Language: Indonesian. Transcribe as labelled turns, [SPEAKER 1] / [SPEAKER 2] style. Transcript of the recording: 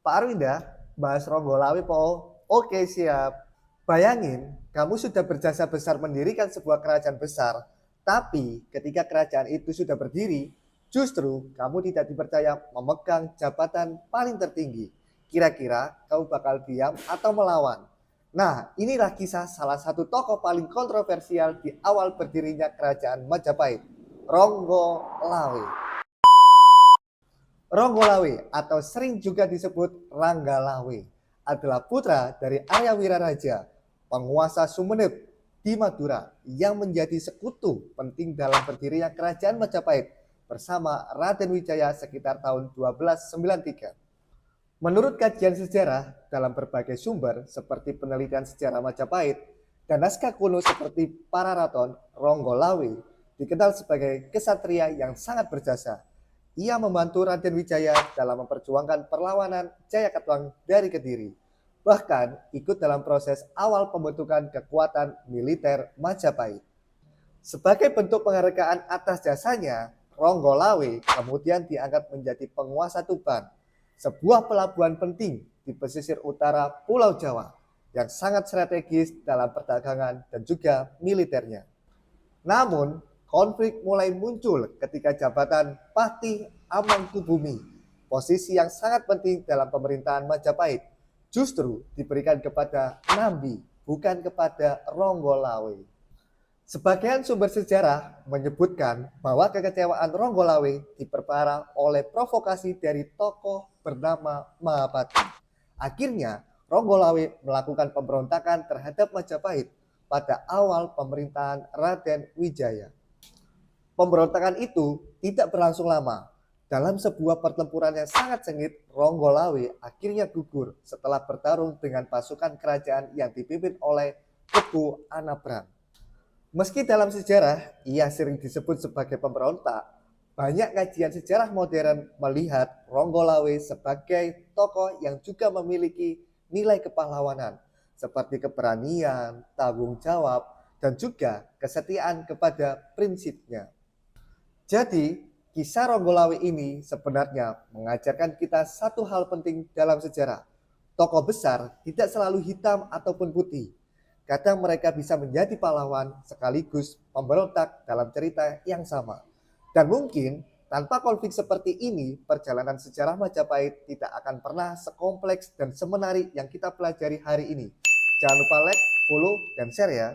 [SPEAKER 1] Pak Arwinda, bahas Ronggolawe po. Oke, siap. Bayangin, kamu sudah berjasa besar mendirikan sebuah kerajaan besar, tapi ketika kerajaan itu sudah berdiri, justru kamu tidak dipercaya memegang jabatan paling tertinggi. Kira-kira kamu bakal diam atau melawan? Nah, inilah kisah salah satu tokoh paling kontroversial di awal berdirinya kerajaan Majapahit, Ronggolawe. Ronggolawe atau sering juga disebut Ranggalawe adalah putra dari Arya Wiraraja, penguasa Sumeneb di Madura yang menjadi sekutu penting dalam berdirinya kerajaan Majapahit bersama Raden Wijaya sekitar tahun 1293. Menurut kajian sejarah dalam berbagai sumber seperti penelitian sejarah Majapahit dan naskah kuno seperti Pararaton, Ronggolawe dikenal sebagai kesatria yang sangat berjasa. Ia membantu Raden Wijaya dalam memperjuangkan perlawanan Jayakatwang dari Kediri. Bahkan ikut dalam proses awal pembentukan kekuatan militer Majapahit. Sebagai bentuk penghargaan atas jasanya, Ronggolawe kemudian diangkat menjadi penguasa Tuban, sebuah pelabuhan penting di pesisir utara Pulau Jawa yang sangat strategis dalam perdagangan dan juga militernya. Namun, konflik mulai muncul ketika jabatan Patih Amangkubumi, posisi yang sangat penting dalam pemerintahan Majapahit, justru diberikan kepada Nambi, bukan kepada Ronggolawe. Sebagian sumber sejarah menyebutkan bahwa kekecewaan Ronggolawe diperparah oleh provokasi dari tokoh bernama Mahapati. Akhirnya, Ronggolawe melakukan pemberontakan terhadap Majapahit pada awal pemerintahan Raden Wijaya. Pemberontakan itu tidak berlangsung lama. Dalam sebuah pertempuran yang sangat sengit, Ronggolawe akhirnya gugur setelah bertarung dengan pasukan kerajaan yang dipimpin oleh Kebu Anabran. Meski dalam sejarah ia sering disebut sebagai pemberontak, banyak kajian sejarah modern melihat Ronggolawe sebagai tokoh yang juga memiliki nilai kepahlawanan seperti keberanian, tanggung jawab, dan juga kesetiaan kepada prinsipnya. Jadi, kisah Ronggolawe ini sebenarnya mengajarkan kita satu hal penting dalam sejarah. Tokoh besar tidak selalu hitam ataupun putih. Kadang mereka bisa menjadi pahlawan sekaligus pemberontak dalam cerita yang sama. Dan mungkin tanpa konflik seperti ini, perjalanan sejarah Majapahit tidak akan pernah sekompleks dan semenarik yang kita pelajari hari ini. Jangan lupa like, follow, dan share ya.